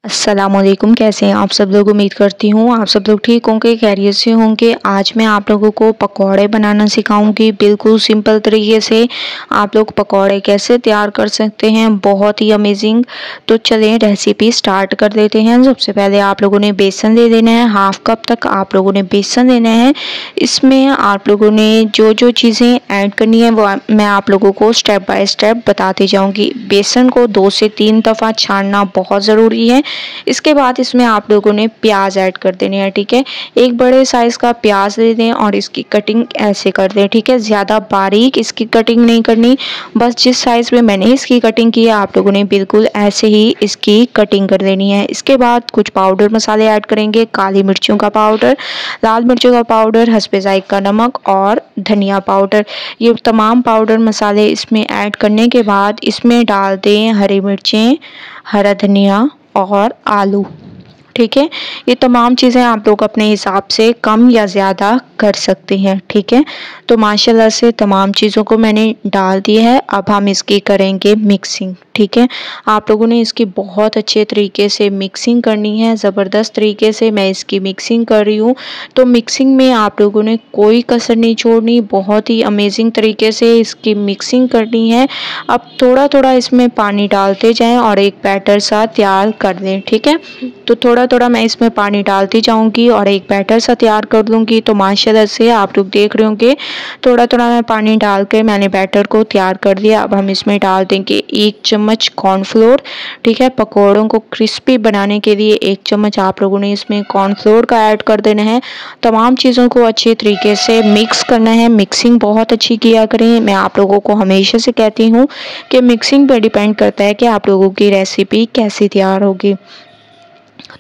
अस्सलामुअलैकुम। कैसे हैं आप सब लोग। उम्मीद करती हूँ आप सब लोग ठीक होंगे, खैरियत से होंगे। आज मैं आप लोगों को पकौड़े बनाना सिखाऊंगी बिल्कुल सिंपल तरीके से। आप लोग पकौड़े कैसे तैयार कर सकते हैं, बहुत ही अमेजिंग। तो चलें रेसिपी स्टार्ट कर देते हैं। सबसे पहले आप लोगों ने बेसन ले लेना है, हाफ कप तक आप लोगों ने बेसन लेना है। इसमें आप लोगों ने जो जो चीज़ें ऐड करनी है वो मैं आप लोगों को स्टेप बाय स्टेप बताती जाऊँगी। बेसन को 2 से 3 दफ़ा छानना बहुत ज़रूरी है। इसके बाद इसमें आप लोगों ने प्याज ऐड कर देने हैं, ठीक है। एक बड़े साइज़ का प्याज ले दें और इसकी कटिंग ऐसे कर दें, ठीक है। ज़्यादा बारीक इसकी कटिंग नहीं करनी, बस जिस साइज़ में मैंने इसकी कटिंग की है आप लोगों ने बिल्कुल ऐसे ही इसकी कटिंग कर देनी है। इसके बाद कुछ पाउडर मसाले ऐड करेंगे, काली मिर्चों का पाउडर, लाल मिर्चों का पाउडर, हस्बे ज़ायक़ा का नमक और धनिया पाउडर। ये तमाम पाउडर मसाले इसमें ऐड करने के बाद इसमें डाल दें हरी मिर्चें, हरा धनिया और आलू, ठीक है। ये तमाम चीज़ें आप लोग अपने हिसाब से कम या ज़्यादा कर सकते हैं, ठीक है। तो माशाल्लाह से तमाम चीज़ों को मैंने डाल दिया है। अब हम इसकी करेंगे मिक्सिंग, ठीक है। आप लोगों ने इसकी बहुत अच्छे तरीके से मिक्सिंग करनी है, ज़बरदस्त तरीके से मैं इसकी मिक्सिंग कर रही हूँ। तो मिक्सिंग में आप लोगों ने कोई कसर नहीं छोड़नी, बहुत ही अमेजिंग तरीके से इसकी मिक्सिंग करनी है। अब थोड़ा थोड़ा इसमें पानी डालते जाएं और एक बैटर सा तैयार कर दें, ठीक है। तो थोड़ा थोड़ा मैं इसमें पानी डालती जाऊंगी और एक बैटर सा तैयार कर दूंगी। तो माशाल्लाह से आप लोग देख रहे होंगे थोड़ा थोड़ा मैं पानी डाल के मैंने बैटर को तैयार कर दिया। अब हम इसमें डाल देंगे 1 चम्मच कॉर्नफ्लोर, ठीक है। पकौड़ों को क्रिस्पी बनाने के लिए 1 चम्मच आप लोगों ने इसमें कॉर्नफ्लोर का ऐड कर देना है। तमाम चीज़ों को अच्छे तरीके से मिक्स करना है, मिक्सिंग बहुत अच्छी किया करें। मैं आप लोगों को हमेशा से कहती हूँ कि मिक्सिंग पर डिपेंड करता है कि आप लोगों की रेसिपी कैसी तैयार होगी।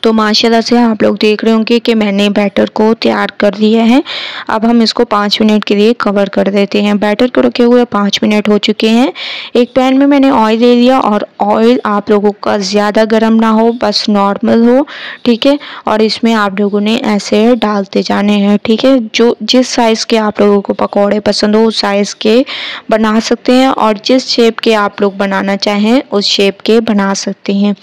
तो माशाल्लाह से आप लोग देख रहे होंगे कि मैंने बैटर को तैयार कर दिया है। अब हम इसको 5 मिनट के लिए कवर कर देते हैं। बैटर को रखे हुए 5 मिनट हो चुके हैं। एक पैन में मैंने ऑयल ले लिया और ऑयल आप लोगों का ज़्यादा गर्म ना हो, बस नॉर्मल हो, ठीक है। और इसमें आप लोगों ने ऐसे डालते जाने हैं, ठीक है। जो जिस साइज़ के आप लोगों को पकौड़े पसंद हो उस साइज़ के बना सकते हैं और जिस शेप के आप लोग बनाना चाहें उस शेप के बना सकते हैं,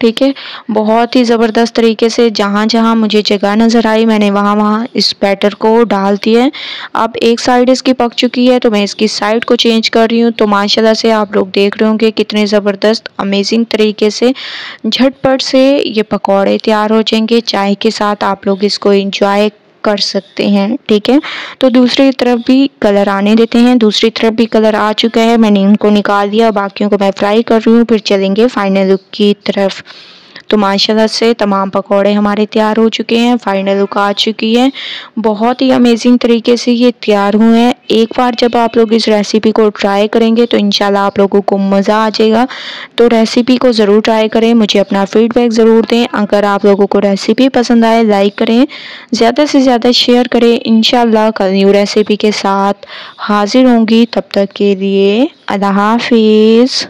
ठीक है। बहुत ही ज़बरदस्त तरीके से जहाँ जहाँ मुझे जगह नज़र आई मैंने वहाँ वहाँ इस बैटर को डाल दिया है। अब एक साइड इसकी पक चुकी है तो मैं इसकी साइड को चेंज कर रही हूँ। तो माशाल्लाह से आप लोग देख रहे होंगे कितने ज़बरदस्त अमेजिंग तरीके से झटपट से ये पकौड़े तैयार हो जाएंगे। चाय के साथ आप लोग इसको एंजॉय कर सकते हैं, ठीक है। तो दूसरी तरफ भी कलर आने देते हैं। दूसरी तरफ भी कलर आ चुका है, मैंने इनको निकाल दिया, बाकियों को मैं फ्राई कर रही हूँ। फिर चलेंगे फाइनल लुक की तरफ। तो माशाल्लाह से तमाम पकौड़े हमारे तैयार हो चुके हैं, फाइनल लुक आ चुकी है। बहुत ही अमेजिंग तरीके से ये तैयार हुए हैं। एक बार जब आप लोग इस रेसिपी को ट्राई करेंगे तो इंशाल्लाह आप लोगों को मज़ा आ जाएगा। तो रेसिपी को ज़रूर ट्राई करें, मुझे अपना फीडबैक ज़रूर दें। अगर आप लोगों को रेसिपी पसंद आए लाइक करें, ज़्यादा से ज़्यादा शेयर करें। इंशाल्लाह कल न्यू रेसिपी के साथ हाजिर होंगी, तब तक के लिए अल्लाह हाफिज़।